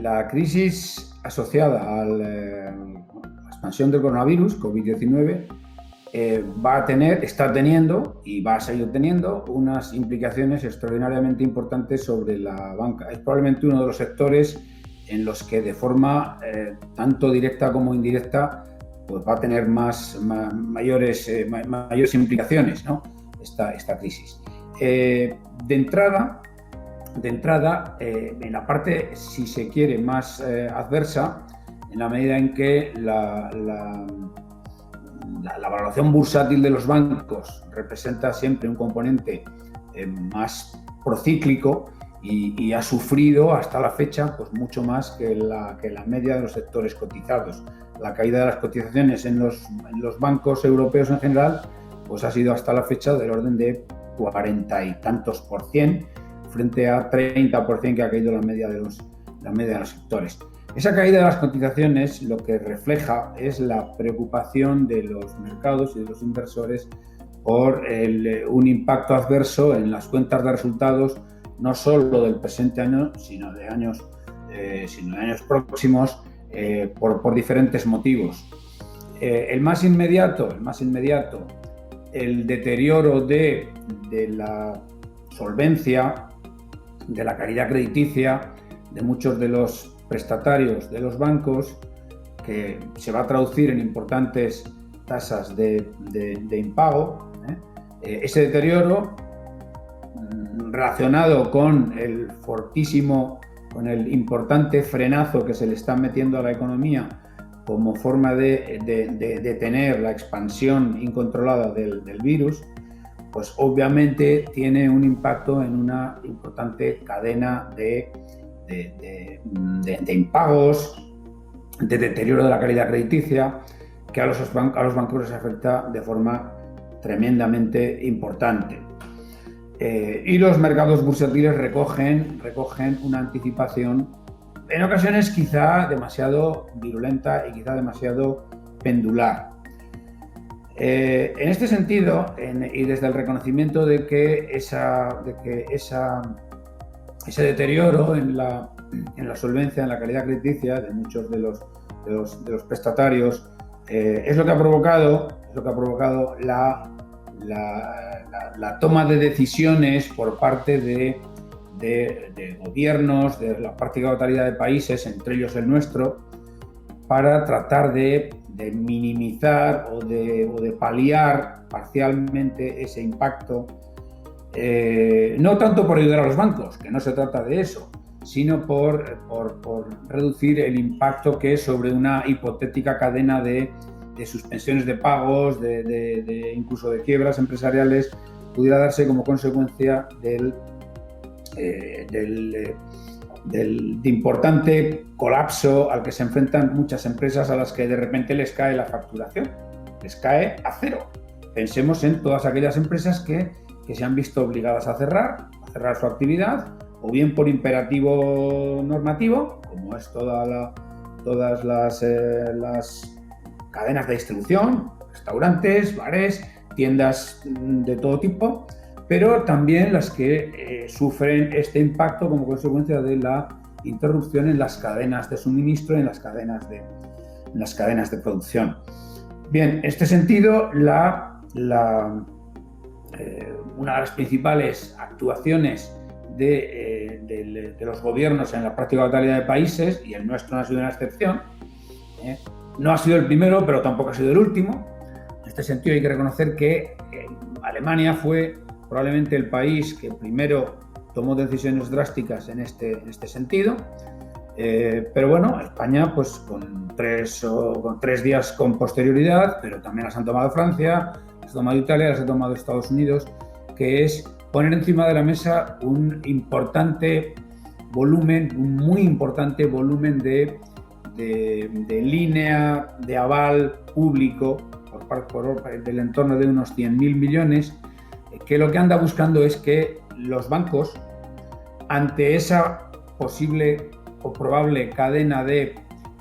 la crisis asociada a la expansión del coronavirus, COVID-19, está teniendo y va a seguir teniendo unas implicaciones extraordinariamente importantes sobre la banca. Es probablemente uno de los sectores en los que de forma tanto directa como indirecta pues va a tener mayores implicaciones, ¿no? esta crisis. De entrada, en la parte, si se quiere, más adversa, en la medida en que la valoración bursátil de los bancos representa siempre un componente más procíclico y ha sufrido hasta la fecha pues mucho más que la media de los sectores cotizados. La caída de las cotizaciones en los bancos europeos en general pues ha sido hasta la fecha del orden de 40 y tantos % frente a 30% que ha caído la media de los sectores. Esa caída de las cotizaciones lo que refleja es la preocupación de los mercados y de los inversores por un impacto adverso en las cuentas de resultados, no solo del presente año, sino de años próximos, por diferentes motivos. El más inmediato, el deterioro de la solvencia, de la calidad crediticia de muchos de los prestatarios de los bancos, que se va a traducir en importantes tasas de impago. Ese deterioro, relacionado con el importante frenazo que se le está metiendo a la economía como forma de detener la expansión incontrolada del virus, pues obviamente tiene un impacto en una importante cadena de impagos, de deterioro de la calidad crediticia, que a los bancos les afecta de forma tremendamente importante. Y los mercados bursátiles recogen una anticipación, en ocasiones quizá demasiado virulenta y quizá demasiado pendular. En este sentido, y desde el reconocimiento de que ese deterioro en la solvencia, en la calidad crediticia de muchos de los prestatarios es lo que ha provocado la toma de decisiones por parte de gobiernos, de la práctica totalidad de países, entre ellos el nuestro, para tratar de minimizar o de paliar parcialmente ese impacto. No tanto por ayudar a los bancos, que no se trata de eso, sino por reducir el impacto que sobre una hipotética cadena de suspensiones de pagos, incluso de quiebras empresariales, pudiera darse como consecuencia del importante colapso al que se enfrentan muchas empresas a las que de repente les cae la facturación, les cae a cero. Pensemos en todas aquellas empresas que se han visto obligadas a cerrar su actividad, o bien por imperativo normativo, como es todas las cadenas de distribución, restaurantes, bares, tiendas de todo tipo, pero también las que sufren este impacto como consecuencia de la interrupción en las cadenas de suministro, en las cadenas de producción. Bien, en este sentido, una de las principales actuaciones de los gobiernos en la práctica totalidad de países, y el nuestro no ha sido una excepción, no ha sido el primero, pero tampoco ha sido el último. En este sentido hay que reconocer que Alemania fue probablemente el país que primero tomó decisiones drásticas en este sentido, pero bueno, España pues con tres días con posterioridad, pero también las han tomado Francia, las ha tomado Italia, las ha tomado Estados Unidos, que es poner encima de la mesa un muy importante volumen de línea de aval público del entorno de unos 100.000 millones, que lo que anda buscando es que los bancos, ante esa posible o probable cadena de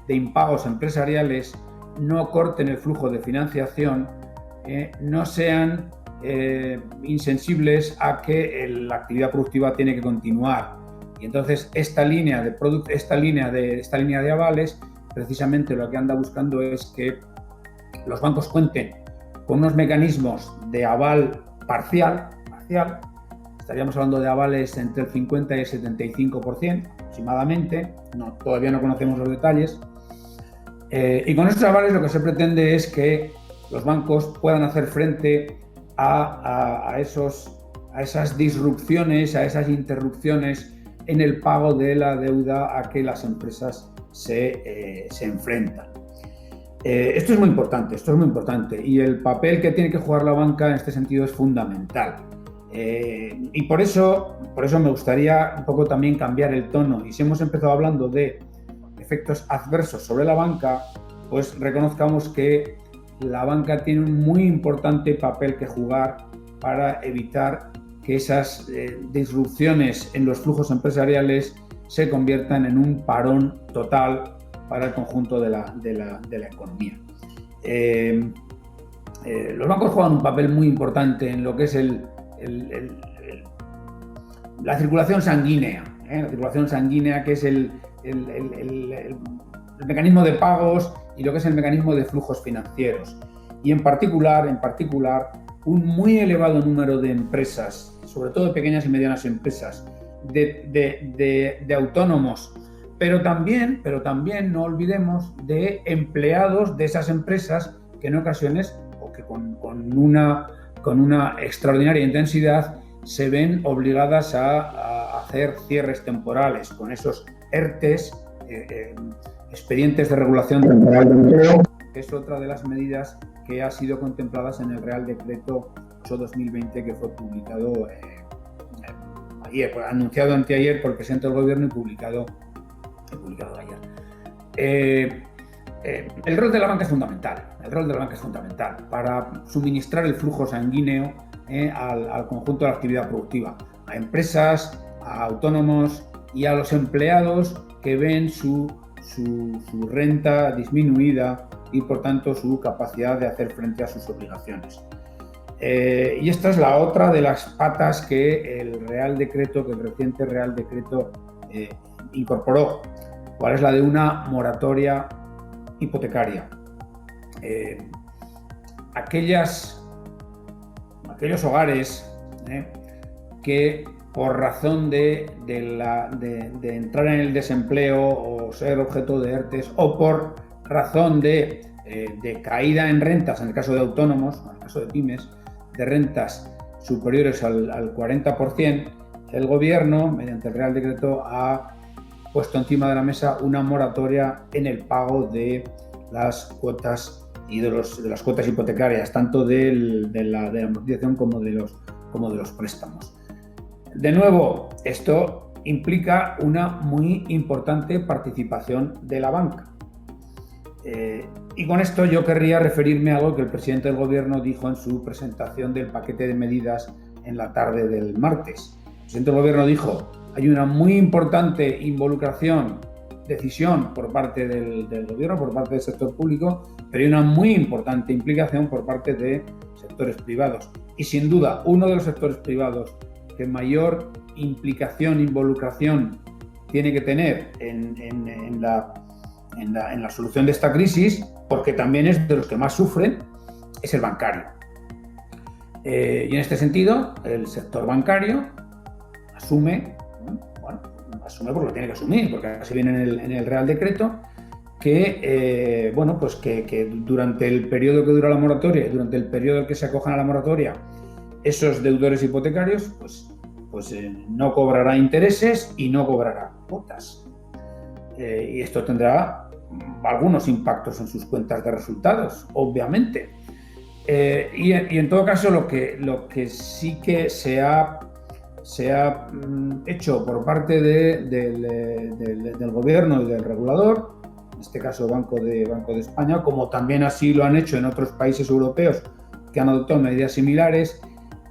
impagos empresariales, no corten el flujo de financiación, no sean insensibles a que la actividad productiva tiene que continuar Y entonces esta línea de avales, precisamente lo que anda buscando es que los bancos cuenten con unos mecanismos de aval parcial, estaríamos hablando de avales entre el 50 y el 75% aproximadamente, todavía no conocemos los detalles, y con estos avales lo que se pretende es que los bancos puedan hacer frente a esas disrupciones, a esas interrupciones en el pago de la deuda a que las empresas se enfrentan. Esto es muy importante y el papel que tiene que jugar la banca en este sentido es fundamental. Y por eso me gustaría un poco también cambiar el tono, y si hemos empezado hablando de efectos adversos sobre la banca, pues reconozcamos que la banca tiene un muy importante papel que jugar para evitar que esas disrupciones en los flujos empresariales se conviertan en un parón total para el conjunto de la economía. Los bancos juegan un papel muy importante en lo que es la circulación sanguínea, la circulación sanguínea, que es el mecanismo de pagos y lo que es el mecanismo de flujos financieros. Y en particular, un muy elevado número de empresas, sobre todo de pequeñas y medianas empresas, de autónomos, pero también no olvidemos de empleados de esas empresas que en ocasiones, o que con una extraordinaria intensidad, se ven obligadas a hacer cierres temporales, con esos ERTEs, expedientes de regulación temporal de empleo, que es otra de las medidas que ha sido contempladas en el Real Decreto 8/2020, que fue publicado ayer, anunciado anteayer por el presidente del Gobierno y publicado ayer. El rol de la banca es fundamental para suministrar el flujo sanguíneo al conjunto de la actividad productiva, a empresas, a autónomos y a los empleados que ven su renta disminuida y por tanto su capacidad de hacer frente a sus obligaciones. Y esta es la otra de las patas que el reciente Real Decreto incorporó, cuál es la de una moratoria hipotecaria. Aquellos hogares que por razón de entrar en el desempleo o ser objeto de ERTEs, o por razón de caída en rentas, en el caso de autónomos, en el caso de pymes, de rentas superiores al 40%, el Gobierno, mediante el Real Decreto, ha puesto encima de la mesa una moratoria en el pago de las cuotas y de las cuotas hipotecarias, tanto de la amortización como de los préstamos. De nuevo, esto implica una muy importante participación de la banca. Y con esto yo querría referirme a algo que el presidente del Gobierno dijo en su presentación del paquete de medidas en la tarde del martes. El presidente del Gobierno dijo: hay una muy importante decisión por parte del Gobierno, por parte del sector público, pero hay una muy importante implicación por parte de sectores privados. Y sin duda, uno de los sectores privados que mayor involucración tiene que tener en la solución de esta crisis, porque también es de los que más sufren, es el bancario. Y en este sentido, el sector bancario asume porque lo tiene que asumir, porque así viene en el Real Decreto, que durante el periodo que dura la moratoria, durante el periodo que se acojan a la moratoria, esos deudores hipotecarios no cobrará intereses y no cobrará cuotas. Y esto tendrá algunos impactos en sus cuentas de resultados, obviamente. Y en todo caso, lo que sí que se ha hecho por parte del Gobierno y del regulador, en este caso Banco de España, como también así lo han hecho en otros países europeos que han adoptado medidas similares,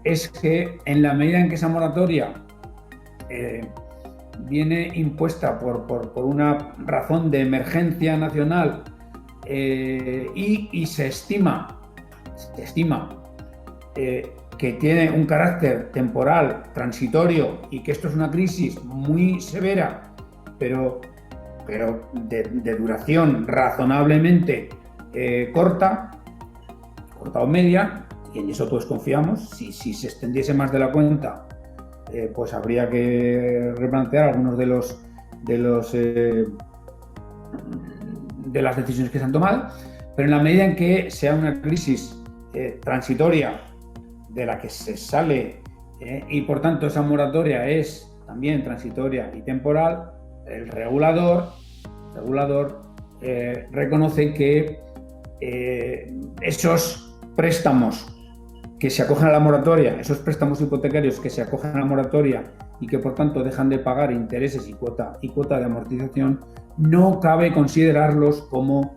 es que en la medida en que esa moratoria viene impuesta por una razón de emergencia nacional y se estima que tiene un carácter temporal, transitorio, y que esto es una crisis muy severa, pero de duración razonablemente corta o media, y en eso todos confiamos. Si se extendiese más de la cuenta, pues habría que replantear algunos de las decisiones que se han tomado, pero en la medida en que sea una crisis transitoria de la que se sale y por tanto esa moratoria es también transitoria y temporal, el regulador reconoce que esos préstamos que se acogen a la moratoria, esos préstamos hipotecarios que se acogen a la moratoria y que por tanto dejan de pagar intereses y cuota de amortización, no cabe considerarlos como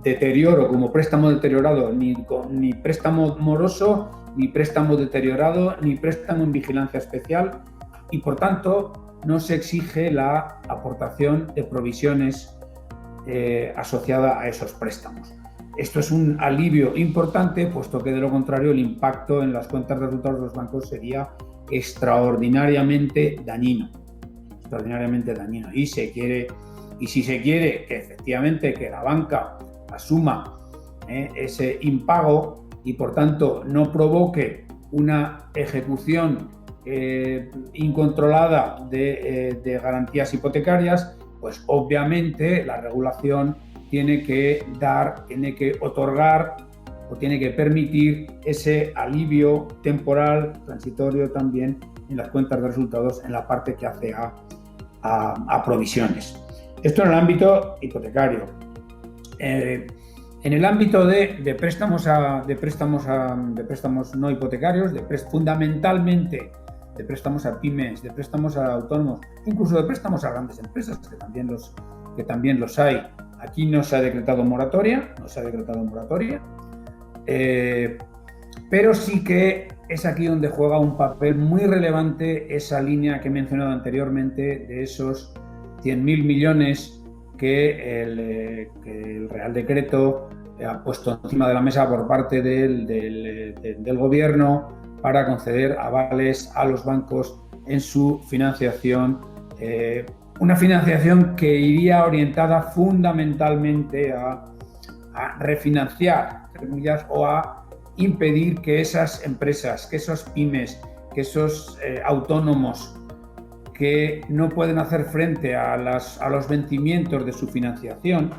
deterioro, como préstamo deteriorado, ni préstamo moroso, ni préstamo deteriorado, ni préstamo en vigilancia especial, y por tanto no se exige la aportación de provisiones asociada a esos préstamos. Esto es un alivio importante, puesto que de lo contrario el impacto en las cuentas de resultados de los bancos sería extraordinariamente dañino. Y si se quiere que efectivamente que la banca asuma ese impago y por tanto no provoque una ejecución incontrolada de garantías hipotecarias, pues obviamente la regulación tiene que otorgar o tiene que permitir ese alivio temporal, transitorio también, en las cuentas de resultados en la parte que hace a provisiones. Esto en el ámbito hipotecario. En el ámbito de préstamos no hipotecarios, fundamentalmente de préstamos a pymes, de préstamos a autónomos, incluso de préstamos a grandes empresas, que también los hay. Aquí no se ha decretado moratoria, pero sí que es aquí donde juega un papel muy relevante esa línea que he mencionado anteriormente de esos 100.000 millones que el Real Decreto ha puesto encima de la mesa por parte del Gobierno para conceder avales a los bancos en su financiación. Una financiación que iría orientada fundamentalmente a refinanciar, entre comillas, o a impedir que esas empresas, que esos pymes, que esos autónomos que no pueden hacer frente a los vencimientos de su financiación,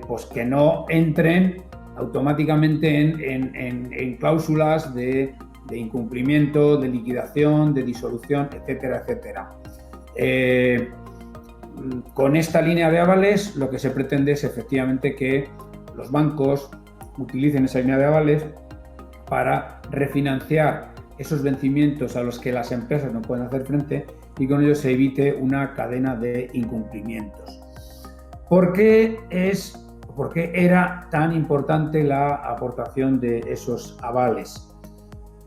pues que no entren automáticamente en cláusulas de incumplimiento, de liquidación, de disolución, etcétera, etcétera. Con esta línea de avales lo que se pretende es efectivamente que los bancos utilicen esa línea de avales para refinanciar esos vencimientos a los que las empresas no pueden hacer frente y con ello se evite una cadena de incumplimientos. ¿Por qué era tan importante la aportación de esos avales?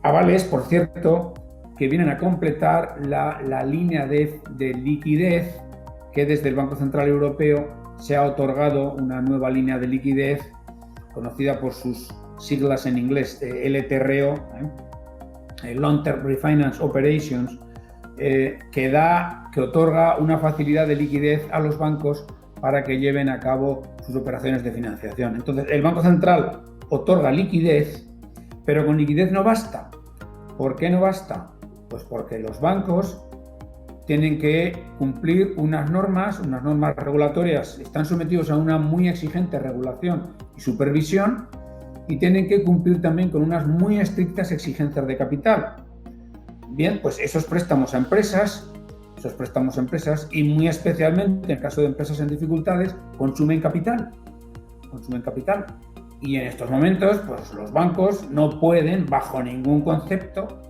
Avales, por cierto, que vienen a completar la línea de liquidez que desde el Banco Central Europeo se ha otorgado, una nueva línea de liquidez conocida por sus siglas en inglés, LTRO, Long Term Refinance Operations, que otorga una facilidad de liquidez a los bancos para que lleven a cabo sus operaciones de financiación. Entonces, el Banco Central otorga liquidez, pero con liquidez no basta. ¿Por qué no basta? Pues porque los bancos tienen que cumplir unas normas regulatorias, están sometidos a una muy exigente regulación y supervisión y tienen que cumplir también con unas muy estrictas exigencias de capital. Bien, pues esos préstamos a empresas y muy especialmente en el caso de empresas en dificultades consumen capital. Y en estos momentos, pues los bancos no pueden, bajo ningún concepto,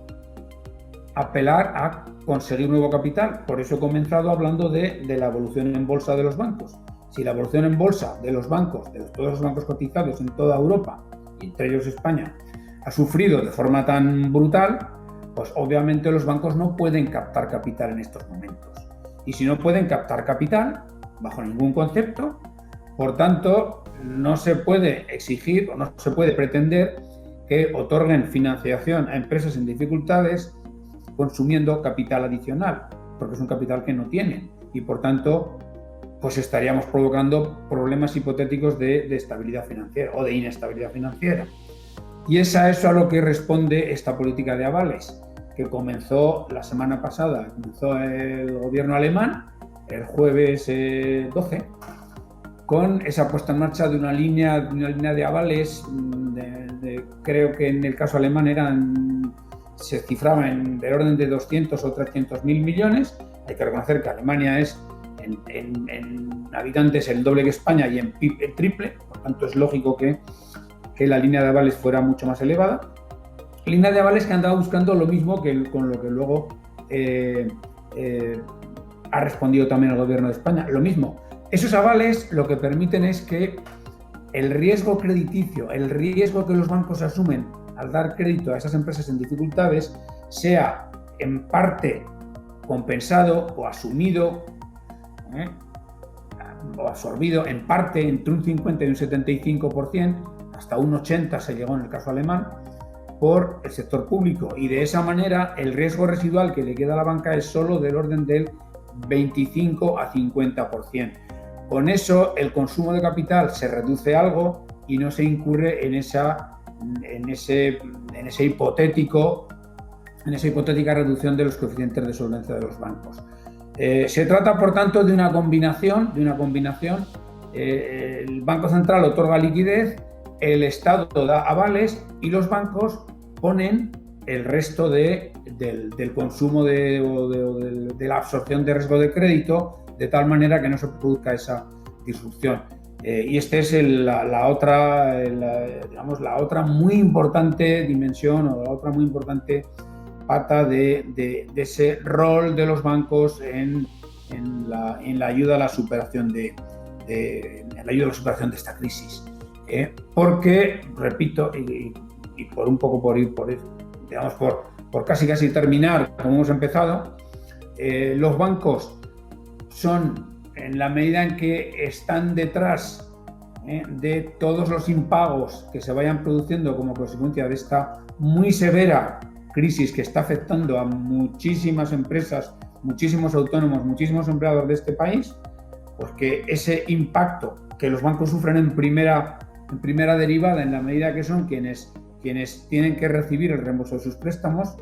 apelar a conseguir nuevo capital. Por eso he comenzado hablando de la evolución en bolsa de los bancos. Si la evolución en bolsa de los bancos, de todos los bancos cotizados en toda Europa, y entre ellos España, ha sufrido de forma tan brutal, pues obviamente los bancos no pueden captar capital en estos momentos. Y si no pueden captar capital, bajo ningún concepto, por tanto, no se puede exigir o no se puede pretender que otorguen financiación a empresas en dificultades consumiendo capital adicional, porque es un capital que no tienen y por tanto pues estaríamos provocando problemas hipotéticos de estabilidad financiera o de inestabilidad financiera. Y es a eso a lo que responde esta política de avales, que comenzó la semana pasada, comenzó el gobierno alemán el jueves 12, con esa puesta en marcha de una línea de avales, creo que en el caso alemán se cifraba en del orden de 200 o 300.000 millones. Hay que reconocer que Alemania es en habitantes el doble que España y en PIB el triple, por tanto es lógico que la línea de avales fuera mucho más elevada. Línea de avales que andaba buscando lo mismo que con lo que luego ha respondido también el gobierno de España, lo mismo. Esos avales lo que permiten es que el riesgo crediticio, el riesgo que los bancos asumen al dar crédito a esas empresas en dificultades, sea en parte compensado o asumido o absorbido en parte entre un 50 y un 75%, hasta un 80% se llegó en el caso alemán, por el sector público, y de esa manera el riesgo residual que le queda a la banca es solo del orden del 25 a 50%. Con eso el consumo de capital se reduce algo y no se incurre en esa hipotética reducción de los coeficientes de solvencia de los bancos. Se trata, por tanto, de una combinación. El Banco Central otorga liquidez, el Estado da avales y los bancos ponen el resto del consumo de la absorción de riesgo de crédito, de tal manera que no se produzca esa disrupción. Y esta es la otra muy importante dimensión, o la otra muy importante pata de ese rol de los bancos en la ayuda a la superación de esta crisis. Porque, repito, y por un poco por casi terminar como hemos empezado, los bancos son, en la medida en que están detrás de todos los impagos que se vayan produciendo como consecuencia de esta muy severa crisis que está afectando a muchísimas empresas, muchísimos autónomos, muchísimos empleados de este país, pues que ese impacto que los bancos sufren en primera derivada, en la medida que son quienes tienen que recibir el reembolso de sus préstamos,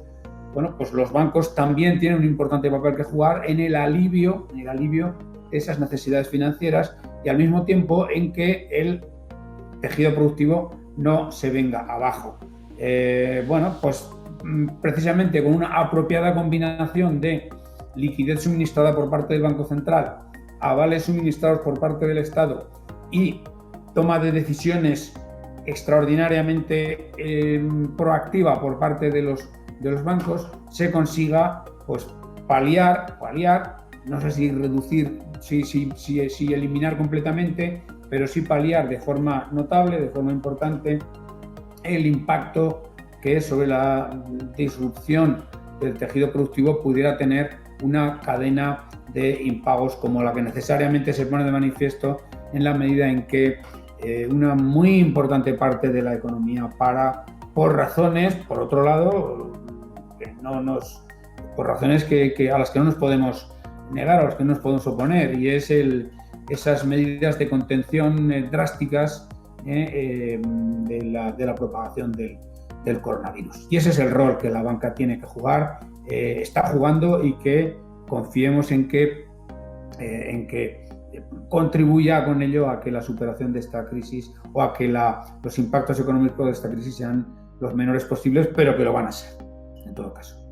bueno, pues los bancos también tienen un importante papel que jugar en el alivio de esas necesidades financieras, y al mismo tiempo en que el tejido productivo no se venga abajo. Bueno, pues precisamente con una apropiada combinación de liquidez suministrada por parte del Banco Central, avales suministrados por parte del Estado y toma de decisiones extraordinariamente proactiva por parte de los bancos, se consiga pues paliar, no sé si reducir, si eliminar completamente, pero sí paliar de forma notable, de forma importante, el impacto que sobre la disrupción del tejido productivo pudiera tener una cadena de impagos como la que necesariamente se pone de manifiesto en la medida en que una muy importante parte de la economía por razones, por otro lado, por razones a las que no nos podemos negar, a las que no nos podemos oponer, y es esas medidas de contención drásticas de la propagación del coronavirus. Y ese es el rol que la banca tiene que jugar, está jugando, y que confiemos en que contribuya con ello a que la superación de esta crisis, o a que los impactos económicos de esta crisis sean los menores posibles, pero que lo van a ser, en todo caso.